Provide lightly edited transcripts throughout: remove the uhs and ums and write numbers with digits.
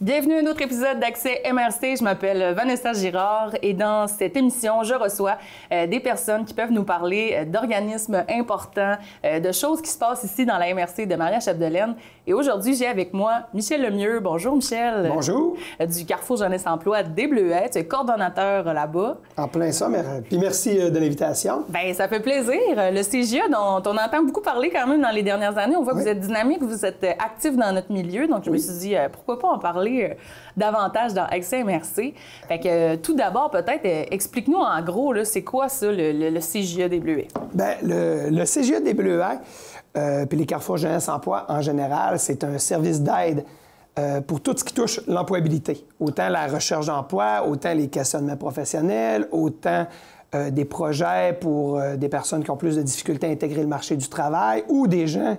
Bienvenue à un autre épisode d'Accès MRC. Je m'appelle Vanessa Girard et dans cette émission, je reçois des personnes qui peuvent nous parler d'organismes importants, de choses qui se passent ici dans la MRC de Maria-Chapdelaine. Et aujourd'hui, j'ai avec moi Michel Lemieux. Bonjour Michel. Bonjour. Du Carrefour Jeunesse Emploi des Bleuets. Tu es coordonnateur là-bas. En plein ça, puis merci de l'invitation. Bien, ça fait plaisir. Le CGA, dont on entend beaucoup parler quand même dans les dernières années, on voit que vous êtes dynamique, vous êtes actif dans notre milieu. Donc, je me suis dit, pourquoi pas en parler davantage dans Accès MRC. Fait que tout d'abord, peut-être, explique-nous en gros, c'est quoi ça, le CGA des Bleuets? Bien, le CGA des Bleuets, puis les Carrefours Jeunesse Emploi en général, c'est un service d'aide pour tout ce qui touche l'employabilité. Autant la recherche d'emploi, autant les questionnements professionnels, autant des projets pour des personnes qui ont plus de difficultés à intégrer le marché du travail ou des gens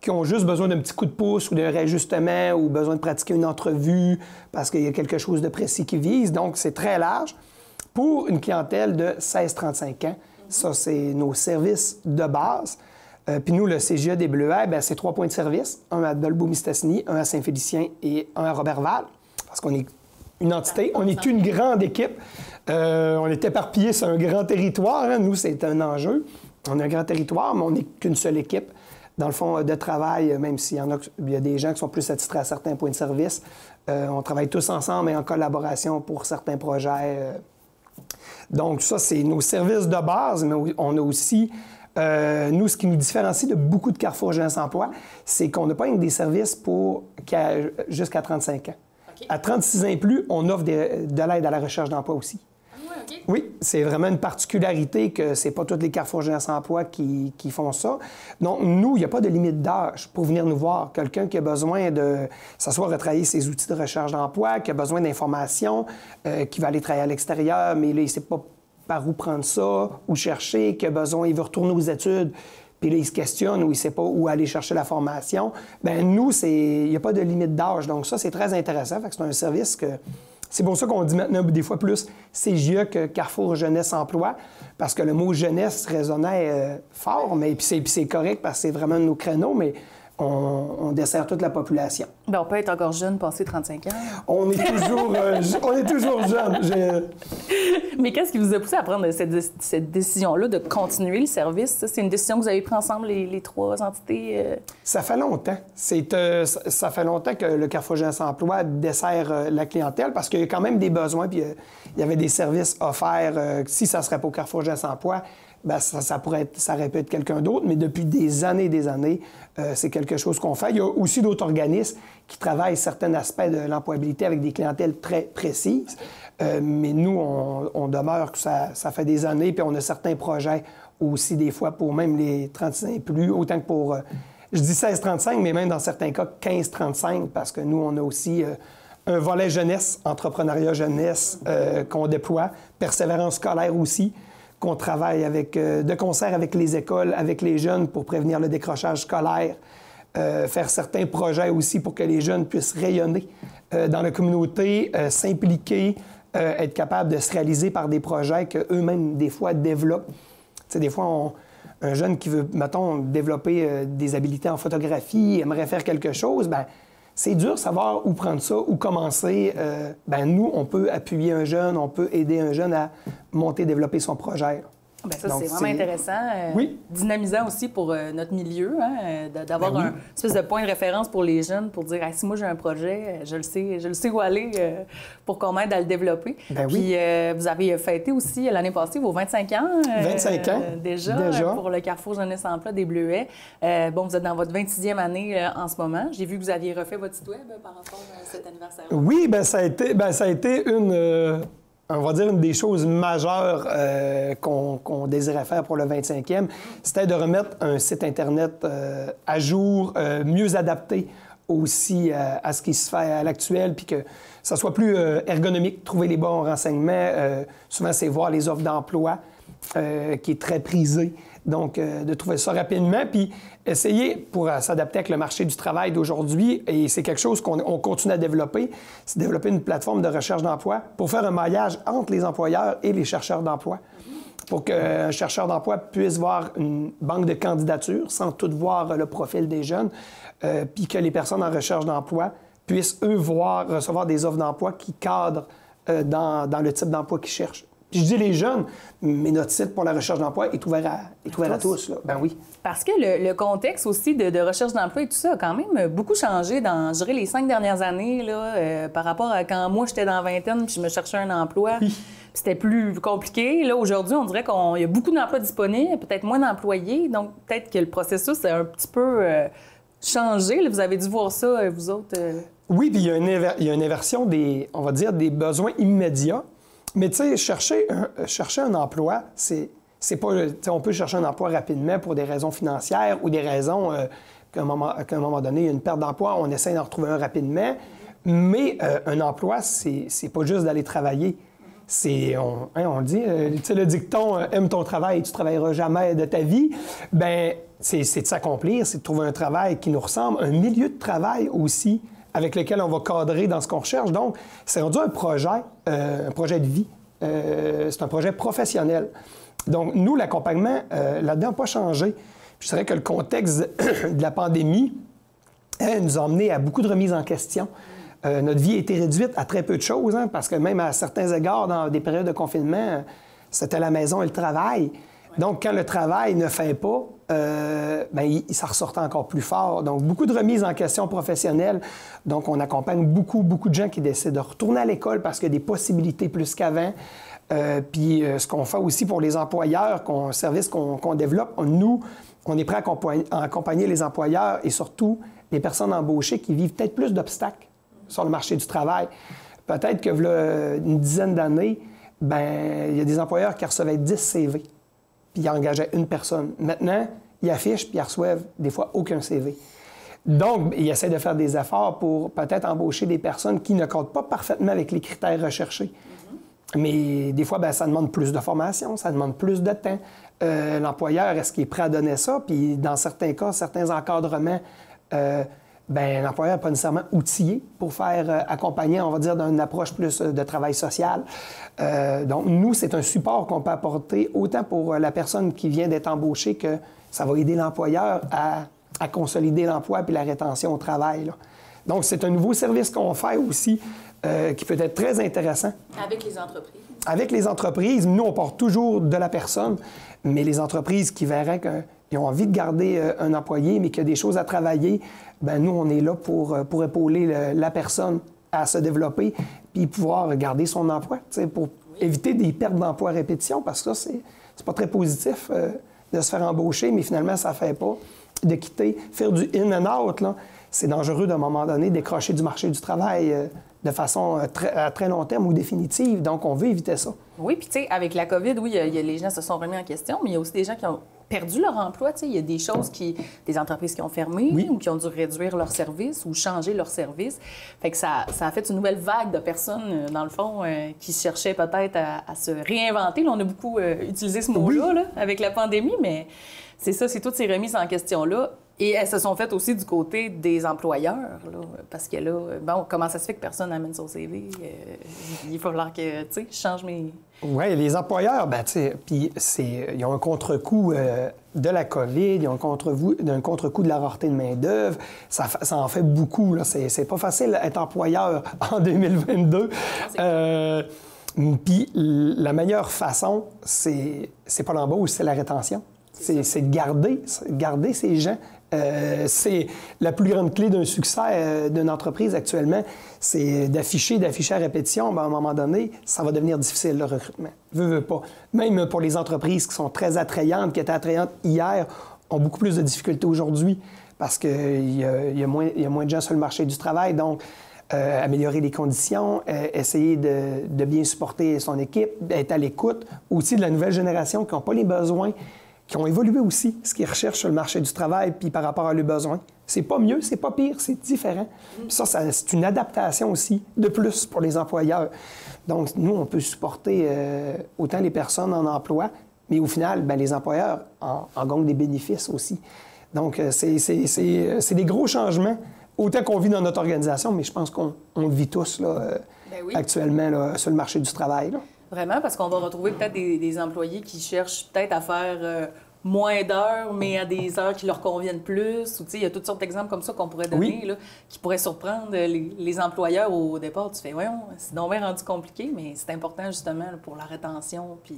qui ont juste besoin d'un petit coup de pouce ou d'un réajustement ou besoin de pratiquer une entrevue parce qu'il y a quelque chose de précis qui vise. Donc, c'est très large pour une clientèle de 16-35 ans. Ça, c'est nos services de base. Puis nous, le CGA des Bleuets, bien, c'est 3 points de service. Un à Dolbeau-Mistassini, un à Saint-Félicien et un à Roberval. Parce qu'on est une entité, on est une grande équipe. On est éparpillés sur un grand territoire. Hein. Nous, c'est un enjeu. On a un grand territoire, mais on n'est qu'une seule équipe. Dans le fond, de travail, même s'il y a des gens qui sont plus attitrés à certains points de service, on travaille tous ensemble et en collaboration pour certains projets. Donc ça, c'est nos services de base, mais on a aussi, nous, ce qui nous différencie de beaucoup de Carrefour Jeunesse Emploi, c'est qu'on n'a pas des services jusqu'à 35 ans. Okay. À 36 ans et plus, on offre de l'aide à la recherche d'emploi aussi. Okay. Oui, c'est vraiment une particularité que c'est pas tous les Carrefours Jeunesse Emploi qui font ça. Donc, nous, il n'y a pas de limite d'âge pour venir nous voir. Quelqu'un qui a besoin de s'asseoir à travailler ses outils de recherche d'emploi, qui a besoin d'informations, qui va aller travailler à l'extérieur, mais là, il ne sait pas par où prendre ça, où chercher, qui a besoin, il veut retourner aux études, puis là, il se questionne ou il ne sait pas où aller chercher la formation. Bien, nous, il n'y a pas de limite d'âge. Donc, ça, c'est très intéressant. Fait que c'est un service que... C'est pour ça qu'on dit maintenant des fois plus CGA que Carrefour Jeunesse Emploi, parce que le mot jeunesse résonnait fort, mais puis c'est correct parce que c'est vraiment nos créneaux, mais on dessert toute la population. Bien, on peut être encore jeune, passer 35 ans. On est toujours jeune. Mais qu'est-ce qui vous a poussé à prendre cette décision-là de continuer le service? Ça, c'est une décision que vous avez prise ensemble, les trois entités? Ça fait longtemps. Ça fait longtemps que le Carrefour Jeunesse Emploi dessert la clientèle parce qu'il y a quand même des besoins, puis il y avait des services offerts. Si ça ne serait pas au Carrefour Jeunesse Emploi, bien, ça aurait pu être quelqu'un d'autre, mais depuis des années, c'est quelque chose qu'on fait. Il y a aussi d'autres organismes qui travaillent certains aspects de l'employabilité avec des clientèles très précises. Mais nous, on demeure que ça fait des années, puis on a certains projets aussi des fois pour même les 35 et plus, autant que pour, je dis 16-35, mais même dans certains cas 15-35, parce que nous, on a aussi un volet jeunesse, entrepreneuriat jeunesse qu'on déploie, persévérance scolaire aussi, qu'on travaille de concert avec les écoles, avec les jeunes pour prévenir le décrochage scolaire, faire certains projets aussi pour que les jeunes puissent rayonner dans la communauté, s'impliquer, être capable de se réaliser par des projets qu'eux-mêmes, des fois, développent. Tu sais, des fois, un jeune qui veut, mettons, développer des habiletés en photographie, aimerait faire quelque chose, bien, c'est dur de savoir où prendre ça, où commencer. Bien, nous, on peut appuyer un jeune, on peut aider un jeune à monter, développer son projet. Bien, ça, c'est vraiment intéressant. Oui. Dynamisant aussi pour notre milieu, hein, d'avoir un espèce de point de référence pour les jeunes pour dire si moi j'ai un projet, je le sais où aller pour qu'on m'aide à le développer. Ben Puis vous avez fêté aussi l'année passée vos 25 ans. 25 ans. Déjà. Pour le Carrefour Jeunesse Emploi des Bleuets. Bon, vous êtes dans votre 26e année en ce moment. J'ai vu que vous aviez refait votre site web par rapport à cet anniversaire. Oui, bien, ça a été une... on va dire une des choses majeures qu'on désirait faire pour le 25e, c'était de remettre un site Internet à jour, mieux adapté aussi à ce qui se fait à l'actuel, puis que ça soit plus ergonomique, trouver les bons renseignements. Souvent, c'est voir les offres d'emploi, qui est très prisé. Donc, de trouver ça rapidement, puis essayer pour s'adapter avec le marché du travail d'aujourd'hui, et c'est quelque chose qu'on continue à développer, c'est développer une plateforme de recherche d'emploi pour faire un maillage entre les employeurs et les chercheurs d'emploi, pour qu'un chercheur d'emploi puisse voir une banque de candidatures sans tout voir le profil des jeunes, puis que les personnes en recherche d'emploi puissent, eux, recevoir des offres d'emploi qui cadrent dans le type d'emploi qu'ils cherchent. Puis je dis les jeunes, mais notre site pour la recherche d'emploi est ouvert à tous. Là. Ben oui. Parce que le contexte aussi de recherche d'emploi et tout ça a quand même beaucoup changé dans, je dirais, les 5 dernières années là, par rapport à quand moi, j'étais dans la vingtaine puis je me cherchais un emploi. Oui. C'était plus compliqué. Là, aujourd'hui, on dirait qu'il y a beaucoup d'emplois disponibles, peut-être moins d'employés. Donc, peut-être que le processus a un petit peu changé. Là, vous avez dû voir ça, vous autres? Oui, puis il y a une inversion des besoins immédiats. Mais tu sais, chercher un emploi, c'est pas... On peut chercher un emploi rapidement pour des raisons financières ou des raisons qu'à un moment donné, il y a une perte d'emploi, on essaie d'en retrouver un rapidement. Mais un emploi, c'est pas juste d'aller travailler. On le dit, tu sais, le dicton « aime ton travail et tu travailleras jamais de ta vie », bien, c'est de s'accomplir, c'est de trouver un travail qui nous ressemble, un milieu de travail aussi, avec lequel on va cadrer dans ce qu'on recherche. Donc, c'est rendu un projet de vie. C'est un projet professionnel. Donc, nous, l'accompagnement, là-dedans n'a pas changé. Puis, je dirais que le contexte de la pandémie nous a amené à beaucoup de remises en question. Notre vie a été réduite à très peu de choses, hein, parce que même à certains égards, dans des périodes de confinement, c'était la maison et le travail. Donc, quand le travail ne fait pas, ça ressortait encore plus fort. Donc, beaucoup de remises en question professionnelles. Donc, on accompagne beaucoup de gens qui décident de retourner à l'école parce qu'il y a des possibilités plus qu'avant. Puis, ce qu'on fait aussi pour les employeurs, service qu'on développe, nous, on est prêt à accompagner les employeurs et surtout les personnes embauchées qui vivent peut-être plus d'obstacles sur le marché du travail. Peut-être que, là, une dizaine d'années, il y a des employeurs qui recevaient 10 CV. Puis ils engageaient une personne. Maintenant, ils affichent puis ils reçoivent des fois aucun CV. Donc, ils essaient de faire des efforts pour peut-être embaucher des personnes qui ne codent pas parfaitement avec les critères recherchés. Mais des fois, ça demande plus de formation, ça demande plus de temps. L'employeur, est-ce qu'il est prêt à donner ça? Puis dans certains cas, certains encadrements, l'employeur n'est pas nécessairement outillé pour faire accompagner, on va dire, d'une approche plus de travail social. Donc, nous, c'est un support qu'on peut apporter autant pour la personne qui vient d'être embauchée que ça va aider l'employeur à consolider l'emploi puis la rétention au travail, là. Donc, c'est un nouveau service qu'on fait aussi qui peut être très intéressant. Avec les entreprises? Avec les entreprises. Nous, on part toujours de la personne, mais les entreprises qui verraient qu'ils ont envie de garder un employé, mais qu'il y a des choses à travailler, nous, on est là pour épauler la personne à se développer puis pouvoir garder son emploi, pour éviter des pertes d'emploi à répétition, parce que ça, c'est pas très positif de se faire embaucher, mais finalement, ça fait pas. De quitter, faire du in and out, là, c'est dangereux d'un moment donné, décrocher du marché du travail de façon à très long terme ou définitive. Donc, on veut éviter ça. Oui, puis tu sais, avec la COVID, oui, les gens se sont remis en question, mais il y a aussi des gens qui ont perdu leur emploi. Tu sais, il y a des choses des entreprises qui ont fermé ou qui ont dû réduire leurs services ou changer leurs services. Fait que ça a fait une nouvelle vague de personnes, dans le fond, qui cherchaient peut-être à se réinventer. Là, on a beaucoup utilisé ce mot-là là, avec la pandémie, mais c'est ça, c'est toutes ces remises en question-là. Et elles se sont faites aussi du côté des employeurs, là, parce que là, comment ça se fait que personne n'amène son CV? Il va falloir que, tu sais, je change mes... Oui, les employeurs, tu sais, puis ils ont un contre-coup de la COVID, ils ont un contre-coup de la rareté de main-d'œuvre. Ça en fait beaucoup, là. C'est pas facile d'être employeur en 2022. Puis la meilleure façon, c'est pas l'embauche, c'est la rétention. C'est de garder ces gens. C'est la plus grande clé d'un succès d'une entreprise actuellement, c'est d'afficher à répétition. À un moment donné, ça va devenir difficile, le recrutement. Veux pas. Même pour les entreprises qui sont très attrayantes, qui étaient attrayantes hier, ont beaucoup plus de difficultés aujourd'hui parce qu'il y a moins de gens sur le marché du travail. Donc, améliorer les conditions, essayer de bien supporter son équipe, être à l'écoute aussi de la nouvelle génération qui n'ont pas les besoins, qui ont évolué aussi, ce qu'ils recherchent sur le marché du travail, puis par rapport à leurs besoins. C'est pas mieux, c'est pas pire, c'est différent. Puis ça, c'est une adaptation aussi, de plus pour les employeurs. Donc, nous, on peut supporter autant les personnes en emploi, mais au final, les employeurs en gagnent des bénéfices aussi. Donc, c'est des gros changements, autant qu'on vit dans notre organisation, mais je pense qu'on le vit tous là, actuellement là, sur le marché du travail, là. Vraiment, parce qu'on va retrouver peut-être des employés qui cherchent peut-être à faire moins d'heures, mais à des heures qui leur conviennent plus. Ou, il y a toutes sortes d'exemples comme ça qu'on pourrait donner, là, qui pourraient surprendre les employeurs au départ. Tu fais, voyons, c'est donc bien rendu compliqué, mais c'est important justement là, pour la rétention. Puis,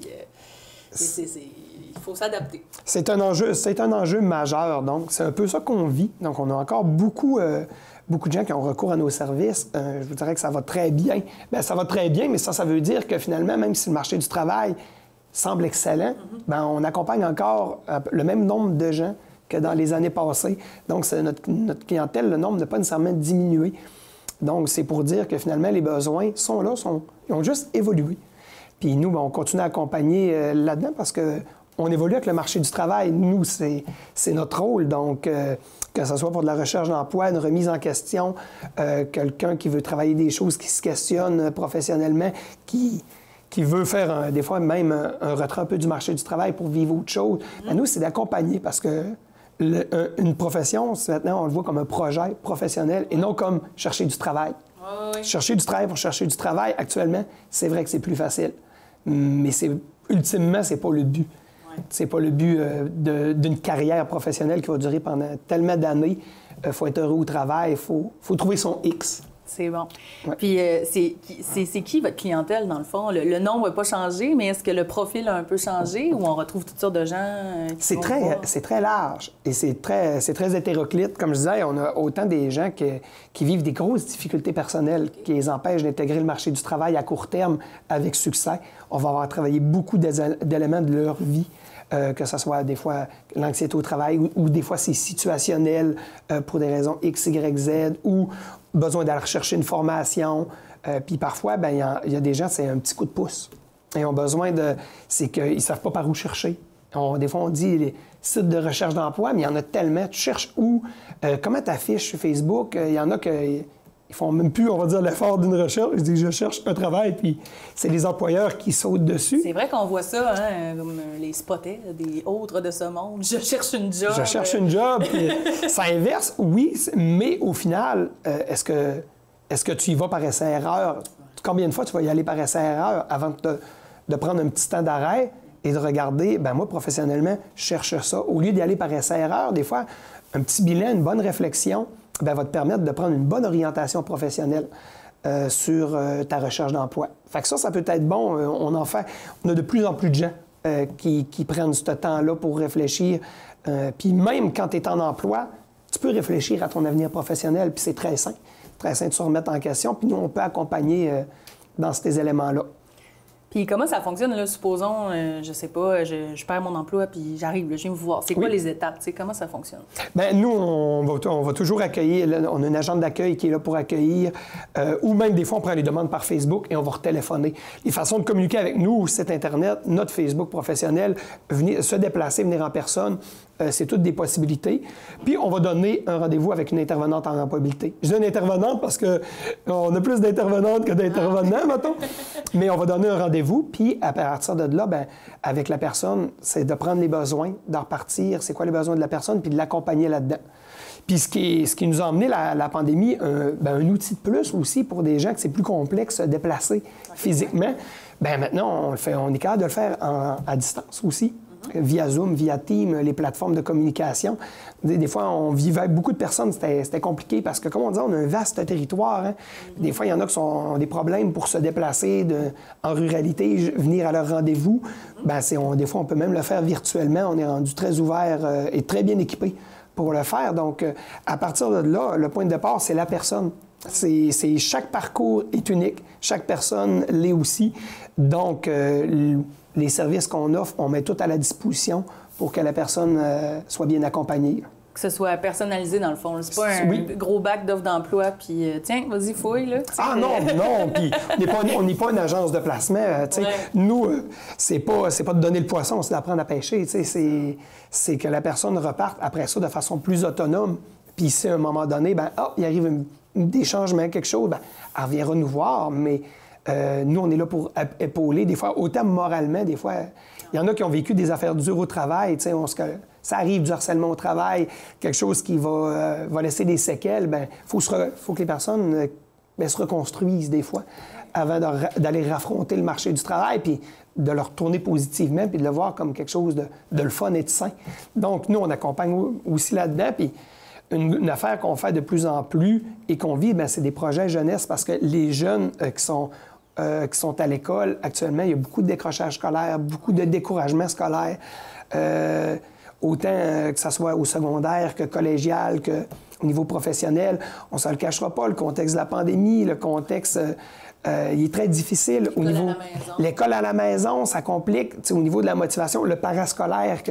il faut s'adapter. C'est un enjeu majeur. Donc, c'est un peu ça qu'on vit. Donc, on a encore beaucoup de gens qui ont recours à nos services. Je vous dirais que ça va très bien. Bien, ça va très bien, mais ça veut dire que finalement, même si le marché du travail semble excellent, bien, on accompagne encore le même nombre de gens que dans les années passées. Donc, notre clientèle, le nombre n'a pas nécessairement diminué. Donc, c'est pour dire que finalement, les besoins sont là, ils ont juste évolué. Puis nous, bien, on continue à accompagner là-dedans parce qu'on évolue avec le marché du travail. Nous, c'est notre rôle. Donc, que ce soit pour de la recherche d'emploi, une remise en question, quelqu'un qui veut travailler des choses, qui se questionne professionnellement, qui veut faire des fois même un retrait un peu du marché du travail pour vivre autre chose. Bien, nous, c'est d'accompagner parce que une profession, maintenant, on le voit comme un projet professionnel et non comme chercher du travail. Oui. Chercher du travail pour chercher du travail, actuellement, c'est vrai que c'est plus facile. Mais ultimement, c'est pas le but. Ouais. C'est pas le but d'une carrière professionnelle qui va durer pendant tellement d'années. Il faut être heureux au travail, il faut trouver son X. C'est bon. Ouais. Puis, c'est qui votre clientèle, dans le fond? Le nombre n'a pas changé, mais est-ce que le profil a un peu changé ou on retrouve toutes sortes de gens c'est très large et c'est très hétéroclite. Comme je disais, on a autant des gens qui vivent des grosses difficultés personnelles qui les empêchent d'intégrer le marché du travail à court terme avec succès. On va avoir travaillé beaucoup d'éléments de leur vie. Que ce soit des fois l'anxiété au travail ou des fois c'est situationnel pour des raisons X, Y, Z ou besoin d'aller chercher une formation. Puis parfois, bien, il y a des gens, c'est un petit coup de pouce. Ils ont besoin de... C'est qu'ils ne savent pas par où chercher. Des fois, on dit les sites de recherche d'emploi, mais il y en a tellement. Tu cherches où? Comment tu affiches sur Facebook? Il y en a qui... Ils font même plus, on va dire, l'effort d'une recherche. Ils disent, je cherche un travail, puis c'est les employeurs qui sautent dessus. C'est vrai qu'on voit ça, hein, comme les spotters, des autres de ce monde. Je cherche une job. Je cherche une job. Puis ça inverse, oui, mais au final, est-ce que tu y vas par essai-erreur? Combien de fois tu vas y aller par essai-erreur avant de prendre un petit temps d'arrêt et de regarder, bien moi, professionnellement, je cherche ça. Au lieu d'y aller par essai-erreur, des fois, un petit bilan, une bonne réflexion, bien, va te permettre de prendre une bonne orientation professionnelle sur ta recherche d'emploi. Fait que ça peut être bon. On a de plus en plus de gens qui prennent ce temps-là pour réfléchir. Puis même quand tu es en emploi, tu peux réfléchir à ton avenir professionnel, puis c'est très sain. Très sain de se remettre en question. Puis nous, on peut accompagner dans ces éléments-là. Puis comment ça fonctionne, là? Supposons, je sais pas, je perds mon emploi, puis j'arrive, là, je viens vous voir. C'est quoi les étapes? Comment ça fonctionne? Bien, nous, on va toujours accueillir. Là, on a une agente d'accueil qui est là pour accueillir. Ou même, des fois, on prend les demandes par Facebook et on va retéléphoner. Les façons de communiquer avec nous, site Internet, notre Facebook professionnel, se déplacer, venir en personne, c'est toutes des possibilités. Puis, on va donner un rendez-vous avec une intervenante en employabilité. Je dis une intervenante parce qu'on a plus d'intervenantes que d'intervenants, mettons. Mais on va donner un rendez-vous, puis à partir de là, bien, avec la personne, c'est de prendre les besoins, d'en repartir, c'est quoi les besoins de la personne, puis de l'accompagner là-dedans. Puis ce qui nous a emmené la pandémie, un outil de plus aussi pour des gens que c'est plus complexe de se déplacer physiquement. Bien maintenant, on est capable de le faire à distance aussi. Via Zoom, via Teams, les plateformes de communication. Des fois, on vivait avec beaucoup de personnes, c'était compliqué parce que, comme on dit, on a un vaste territoire. Hein? Des fois, il y en a qui ont des problèmes pour se déplacer en ruralité, venir à leur rendez-vous. Bien, des fois, on peut même le faire virtuellement. On est rendu très ouvert et très bien équipé pour le faire. Donc, à partir de là, le point de départ, c'est la personne. Chaque parcours est unique. Chaque personne l'est aussi. Donc, les services qu'on offre, on met tout à la disposition pour que la personne soit bien accompagnée. Que ce soit personnalisé, dans le fond. C'est pas un gros bac d'offres d'emploi, puis tiens, vas-y, fouille, là. Ah non! Puis on n'est pas une agence de placement. Nous, c'est pas de donner le poisson, c'est d'apprendre à pêcher. C'est que la personne reparte après ça de façon plus autonome. Puis si à un moment donné, il arrive des changements, quelque chose, elle reviendra nous voir, mais nous, on est là pour épauler. Des fois, autant moralement, des fois, il y en a qui ont vécu des affaires dures au travail. Ça arrive du harcèlement au travail, quelque chose qui va laisser des séquelles. Bien, faut que les personnes bien, se reconstruisent des fois avant d'aller raffronter le marché du travail, puis de le retourner positivement, puis de le voir comme quelque chose de le fun et de sain. Donc, nous, on accompagne aussi là-dedans, puis une affaire qu'on fait de plus en plus et qu'on vit, bien, c'est des projets jeunesse, parce que les jeunes qui sont à l'école actuellement, il y a beaucoup de décrochage scolaire, beaucoup de découragement scolaire, autant que ce soit au secondaire que collégial, qu'au niveau professionnel. On ne se le cachera pas, le contexte de la pandémie, le contexte... il est très difficile au niveau... L'école à la maison, ça complique. Au niveau de la motivation, le parascolaire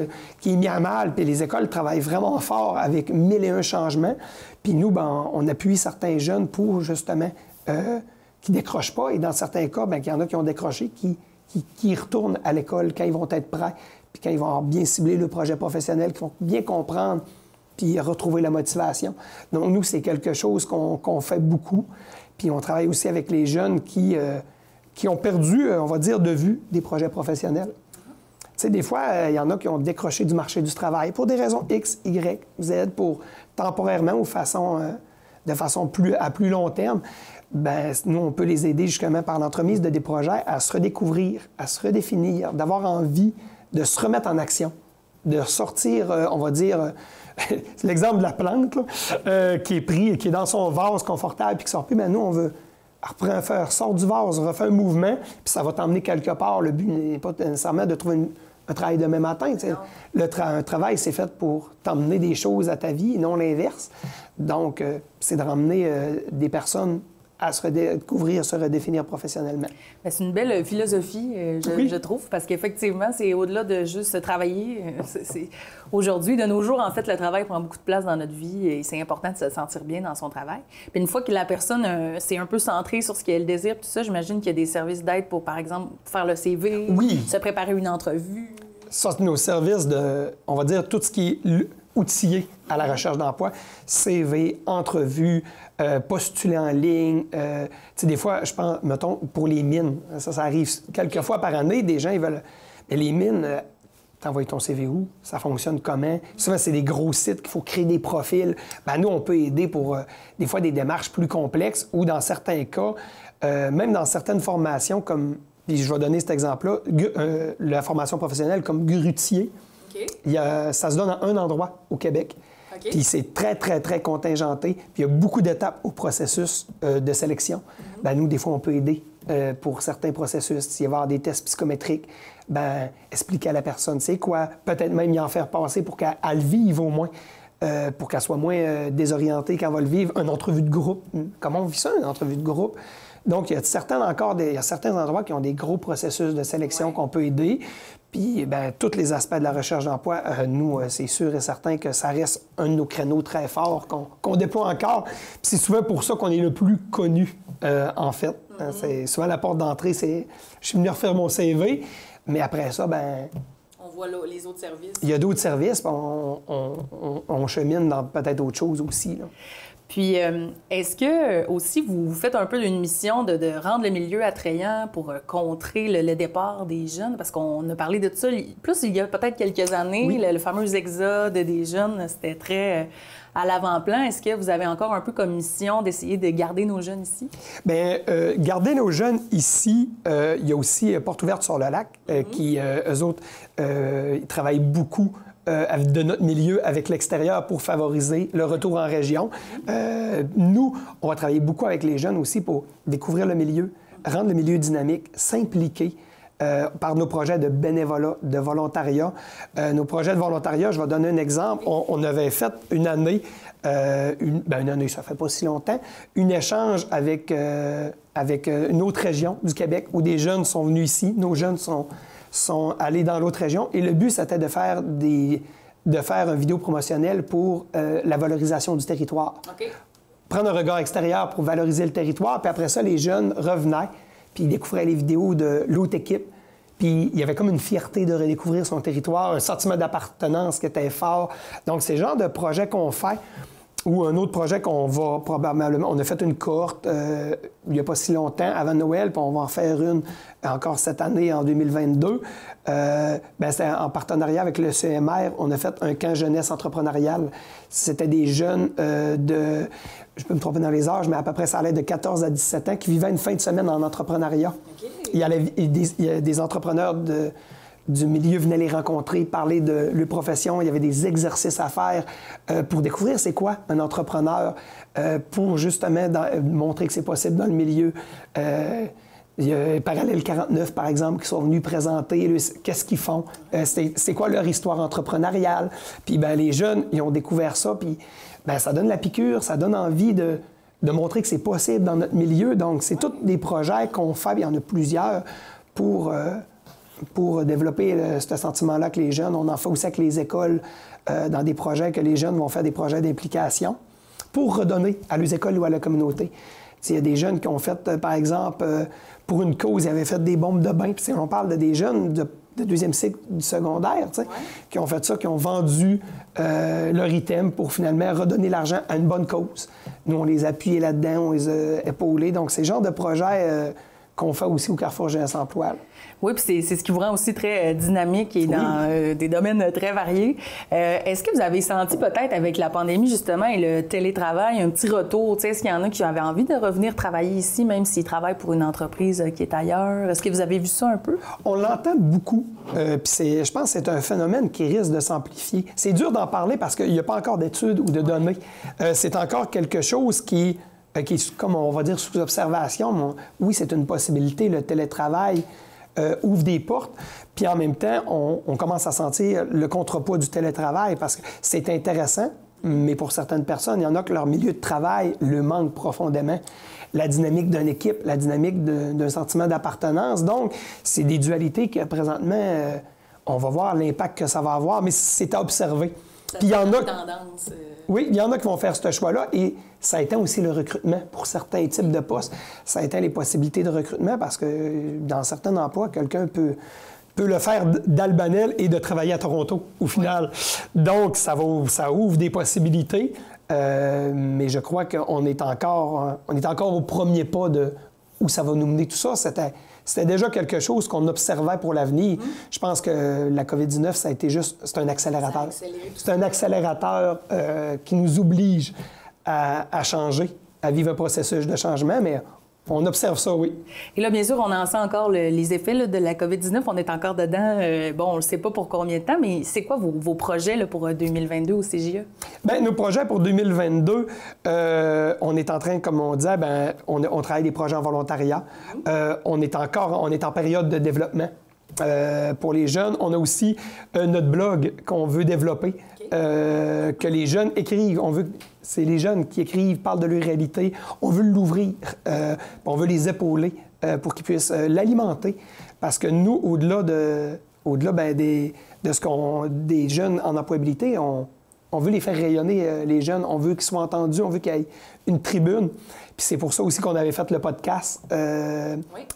qui est mis à mal, puis les écoles travaillent vraiment fort avec 1001 changements. Puis nous, ben, on appuie certains jeunes pour, justement, qui ne décrochent pas. Et dans certains cas, bien, il y en a qui ont décroché, qui retournent à l'école quand ils vont être prêts, puis quand ils vont avoir bien ciblé le projet professionnel, qui vont bien comprendre, puis retrouver la motivation. Donc, nous, c'est quelque chose qu'on fait beaucoup. Puis on travaille aussi avec les jeunes qui ont perdu, on va dire, de vue des projets professionnels. Tu sais, des fois, il y en a qui ont décroché du marché du travail pour des raisons X, Y, Z, pour temporairement ou de façon à plus long terme. Bien, nous, on peut les aider justement par l'entremise de des projets à se redécouvrir, à se redéfinir, d'avoir envie de se remettre en action, de sortir, on va dire... C'est l'exemple de la plante là, qui est pris, qui est dans son vase confortable puis qui sort plus. Mais nous, on veut sort du vase, refait un mouvement, puis ça va t'emmener quelque part. Le but n'est pas nécessairement de trouver un travail demain matin. Un travail, c'est fait pour t'emmener des choses à ta vie, et non l'inverse. Donc, c'est de ramener des personnes à se redécouvrir, se redéfinir professionnellement. Bien, c'est une belle philosophie, je trouve, parce qu'effectivement, c'est au-delà de juste travailler. Aujourd'hui, de nos jours, en fait, le travail prend beaucoup de place dans notre vie et c'est important de se sentir bien dans son travail. Puis une fois que la personne s'est un peu centrée sur ce qu'elle désire, tout ça, j'imagine qu'il y a des services d'aide pour, par exemple, faire le CV, se préparer une entrevue. Ça, c'est nos services de, on va dire, tout ce qui est outillé à la recherche d'emploi, CV, entrevue, postuler en ligne. Tu sais, des fois, je pense, mettons, pour les mines, ça arrive quelques fois par année, des gens, ils veulent... Mais les mines, t'envoies ton CV où? Ça fonctionne comment? Souvent, c'est des gros sites qu'il faut créer des profils. Bien, nous, on peut aider pour, des fois, des démarches plus complexes ou, dans certains cas, même dans certaines formations, comme... Puis je vais donner cet exemple-là, la formation professionnelle comme grutier. Okay. Ça se donne à un endroit au Québec. Okay. Puis c'est très, très, très contingenté. Puis il y a beaucoup d'étapes au processus de sélection. Bien, nous, des fois, on peut aider pour certains processus. S'il va y avoir des tests psychométriques, bien, expliquer à la personne c'est quoi. Peut-être même y en faire passer pour qu'elle le vive au moins, pour qu'elle soit moins désorientée quand elle va le vivre. Une entrevue de groupe. Comment on vit ça, une entrevue de groupe? Donc, il y a certains endroits qui ont des gros processus de sélection qu'on peut aider. Puis, bien, tous les aspects de la recherche d'emploi, nous, c'est sûr et certain que ça reste un de nos créneaux très forts qu'on déploie encore. Puis c'est souvent pour ça qu'on est le plus connu, en fait. C'est souvent la porte d'entrée, c'est « je suis venu refaire mon CV », mais après ça, bien... On voit là, les autres services. Il y a d'autres services, puis on chemine dans peut-être autre chose aussi, là. Puis, est-ce que aussi vous faites un peu d'une mission de rendre le milieu attrayant pour contrer le départ des jeunes? Parce qu'on a parlé de ça, plus il y a peut-être quelques années, le fameux exode des jeunes, c'était très à l'avant-plan. Est-ce que vous avez encore un peu comme mission d'essayer de garder nos jeunes ici? Bien, garder nos jeunes ici, il y a aussi Porte ouverte sur le lac, qui, eux autres, ils travaillent beaucoup de notre milieu avec l'extérieur pour favoriser le retour en région. Nous, on va travailler beaucoup avec les jeunes aussi pour découvrir le milieu, rendre le milieu dynamique, s'impliquer par nos projets de bénévolat, de volontariat. Nos projets de volontariat, je vais donner un exemple. On avait fait une année, une année, ça fait pas si longtemps, un échange avec une autre région du Québec où des jeunes sont venus ici. Nos jeunes sont allés dans l'autre région. Et le but, c'était de faire une vidéo promotionnelle pour la valorisation du territoire. Okay. Prendre un regard extérieur pour valoriser le territoire. Puis après ça, les jeunes revenaient, puis ils découvraient les vidéos de l'autre équipe. Puis il y avait comme une fierté de redécouvrir son territoire, un sentiment d'appartenance qui était fort. Donc, c'est le genre de projet qu'on fait. Ou un autre projet qu'on va probablement... On a fait une cohorte il n'y a pas si longtemps, avant Noël, puis on va en faire une encore cette année, en 2022. C'était en partenariat avec le CMR. On a fait un camp jeunesse entrepreneurial. C'était des jeunes je peux me tromper dans les âges, mais à peu près ça allait de 14 à 17 ans qui vivaient une fin de semaine en entrepreneuriat. Okay. Il y a des entrepreneurs du milieu venaient les rencontrer, parler de leur profession. Il y avait des exercices à faire pour découvrir c'est quoi un entrepreneur, pour justement montrer que c'est possible dans le milieu. Il y a Parallèle 49, par exemple, qui sont venus présenter qu'est-ce qu'ils font, c'est quoi leur histoire entrepreneuriale. Puis les jeunes, ils ont découvert ça, puis ça donne la piqûre, ça donne envie de montrer que c'est possible dans notre milieu. Donc, c'est tous des projets qu'on fait, il y en a plusieurs, pour développer ce sentiment-là que les jeunes. On en fait aussi avec les écoles, dans des projets que les jeunes vont faire des projets d'implication pour redonner à les écoles ou à la communauté. Il y a des jeunes qui ont fait, par exemple, pour une cause, ils avaient fait des bombes de bain. Puis on parle de des jeunes de deuxième cycle du secondaire, qui ont fait ça, qui ont vendu leur item pour finalement redonner l'argent à une bonne cause. Nous, on les a appuyés là-dedans, on les a épaulés. Donc, c'est le genre de projet qu'on fait aussi au Carrefour Jeunesse Emploi. Oui, puis c'est ce qui vous rend aussi très dynamique et dans des domaines très variés. Est-ce que vous avez senti peut-être avec la pandémie, justement, et le télétravail, un petit retour? Est-ce qu'il y en a qui avaient envie de revenir travailler ici, même s'ils travaillent pour une entreprise qui est ailleurs? Est-ce que vous avez vu ça un peu? On l'entend beaucoup. Puis je pense que c'est un phénomène qui risque de s'amplifier. C'est dur d'en parler parce qu'il n'y a pas encore d'études ou de données. C'est encore quelque chose qui est, comme on va dire, sous observation. Mais oui, c'est une possibilité, le télétravail ouvre des portes, puis en même temps, on commence à sentir le contrepoids du télétravail parce que c'est intéressant, mais pour certaines personnes, il y en a que leur milieu de travail le manque profondément. La dynamique d'une équipe, la dynamique d'un sentiment d'appartenance. Donc, c'est des dualités que présentement, on va voir l'impact que ça va avoir, mais c'est à observer. Puis il y en a... tendance. Oui, il y en a qui vont faire ce choix-là et ça éteint aussi le recrutement pour certains types de postes. Ça éteint les possibilités de recrutement parce que dans certains emplois, quelqu'un peut le faire d'Albanel et de travailler à Toronto, au final. Donc, ça ouvre des possibilités, mais je crois qu'on est encore au premier pas de où ça va nous mener tout ça. C'était déjà quelque chose qu'on observait pour l'avenir. Je pense que la COVID-19, ça a été c'est un accélérateur. C'est un accélérateur qui nous oblige à changer, à vivre un processus de changement, mais on observe ça, oui. Et là, bien sûr, on en sent encore les effets de la COVID-19. On est encore dedans. On ne le sait pas pour combien de temps, mais c'est quoi vos projets là, pour 2022 au CJE? Bien, nos projets pour 2022, on est en train, comme on disait, on travaille des projets en volontariat. On est en période de développement. Pour les jeunes, on a aussi notre blog qu'on veut développer, que les jeunes écrivent. C'est les jeunes qui écrivent, parlent de leur réalité. On veut l'ouvrir, on veut les épauler pour qu'ils puissent l'alimenter. Parce que nous, au-delà des jeunes en employabilité, on veut les faire rayonner, les jeunes. On veut qu'ils soient entendus, on veut qu'il y ait une tribune. Puis c'est pour ça aussi qu'on avait fait le podcast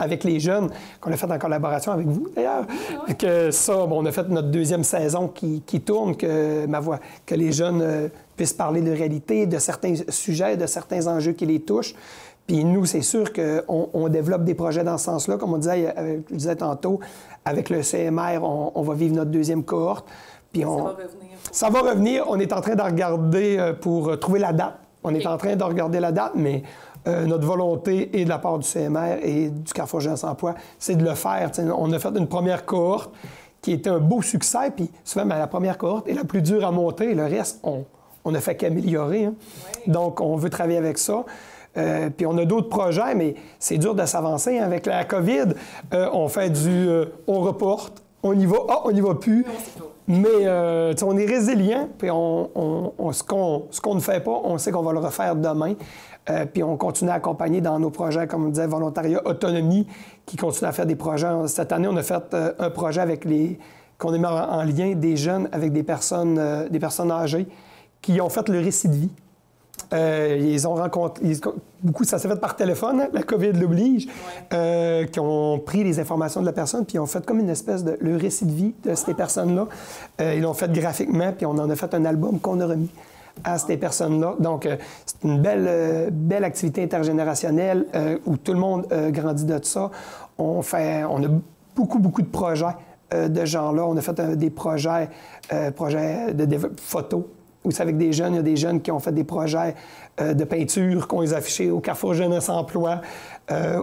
avec les jeunes, qu'on a fait en collaboration avec vous, d'ailleurs. Oui. Que ça, on a fait notre deuxième saison qui tourne, que les jeunes puissent parler de réalité, de certains sujets, de certains enjeux qui les touchent. Puis nous, c'est sûr qu'on développe des projets dans ce sens-là. Comme je disais tantôt, avec le CMR, on va vivre notre deuxième cohorte. Puis ça va revenir. Ça va revenir. On est en train de regarder pour trouver la date. On est en train de regarder la date, mais notre volonté, et de la part du CMR et du Carrefour Jeunesse Emploi, c'est de le faire. On a fait une première cohorte qui était un beau succès, puis souvent, la première cohorte est la plus dure à monter. Le reste, on ne fait qu'améliorer. Hein. Oui. Donc, on veut travailler avec ça. Puis on a d'autres projets, mais c'est dur de s'avancer. Hein. Avec la COVID, on fait on reporte, on y va, on n'y va plus. Mais on est résilient, puis ce qu'on ne fait pas, on sait qu'on va le refaire demain. Puis on continue à accompagner dans nos projets, comme on disait, Volontariat Autonomie, qui continue à faire des projets. Cette année, on a fait un projet qu'on a mis en lien des jeunes avec des personnes âgées qui ont fait le récit de vie. Ils ont rencontré... Beaucoup, ça s'est fait par téléphone, hein, la COVID l'oblige, qui ont pris les informations de la personne, puis ils ont fait comme une espèce de le récit de vie de ces personnes-là. Ils l'ont fait graphiquement, puis on en a fait un album qu'on a remis à ces personnes-là. Donc, c'est une belle activité intergénérationnelle où tout le monde grandit de ça. On a beaucoup de projets de ce genre-là. On a fait des projets de photos. Vous savez, avec des jeunes, il y a des jeunes qui ont fait des projets de peinture, qu'on les affichés au Carrefour Jeunesse Emploi,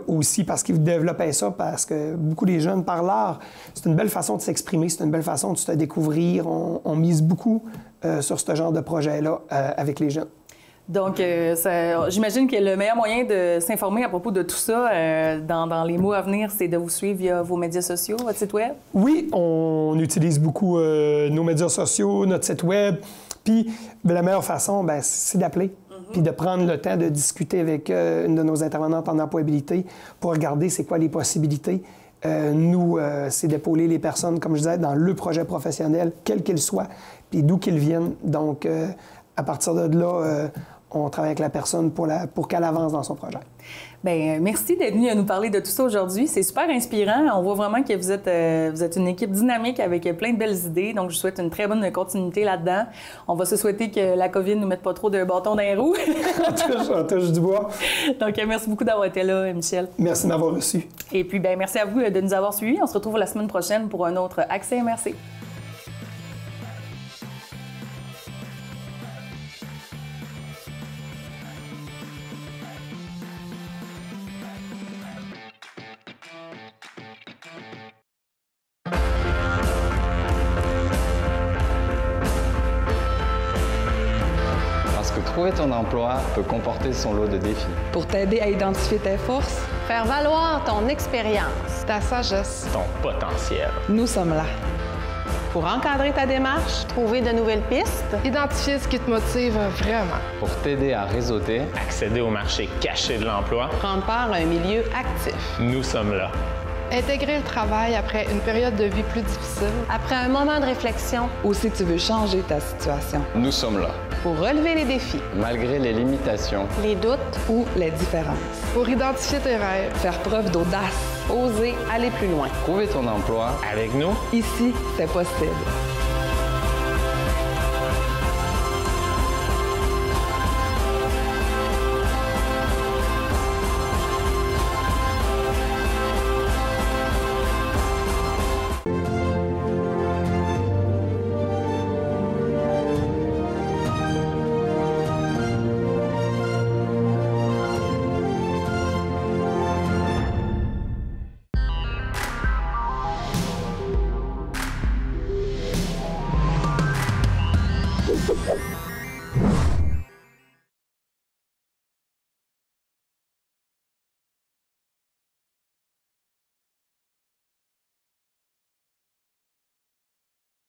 aussi parce qu'ils développaient ça, parce que beaucoup des jeunes, par l'art, c'est une belle façon de s'exprimer, c'est une belle façon de se découvrir. On mise beaucoup sur ce genre de projet-là avec les jeunes. Donc, j'imagine que le meilleur moyen de s'informer à propos de tout ça dans les mois à venir, c'est de vous suivre via vos médias sociaux, votre site Web? Oui, on utilise beaucoup nos médias sociaux, notre site Web. Puis, la meilleure façon, c'est d'appeler, puis de prendre le temps de discuter avec une de nos intervenantes en employabilité pour regarder c'est quoi les possibilités. Nous, c'est d'épauler les personnes, comme je disais, dans le projet professionnel, quel qu'il soit, puis d'où qu'ils viennent. Donc, à partir de là, on travaille avec la personne pour qu'elle avance dans son projet. Bien, merci d'être venu nous parler de tout ça aujourd'hui. C'est super inspirant. On voit vraiment que vous êtes une équipe dynamique avec plein de belles idées. Donc, je vous souhaite une très bonne continuité là-dedans. On va se souhaiter que la COVID ne nous mette pas trop de bâtons dans les roues. On touche du bois. Donc, merci beaucoup d'avoir été là, Michel. Merci de m'avoir reçu. Et puis, bien, merci à vous de nous avoir suivis. On se retrouve la semaine prochaine pour un autre Accès MRC. Trouver ton emploi peut comporter son lot de défis. Pour t'aider à identifier tes forces, faire valoir ton expérience, ta sagesse, ton potentiel. Nous sommes là. Pour encadrer ta démarche, trouver de nouvelles pistes, identifier ce qui te motive vraiment. Pour t'aider à réseauter, accéder au marché caché de l'emploi, prendre part à un milieu actif. Nous sommes là. Intégrer le travail après une période de vie plus difficile. Après un moment de réflexion. Ou si tu veux changer ta situation. Nous sommes là. Pour relever les défis. Malgré les limitations. Les doutes. Ou les différences. Pour identifier tes rêves. Faire preuve d'audace. Oser aller plus loin. Trouver ton emploi. Avec nous. Ici, c'est possible.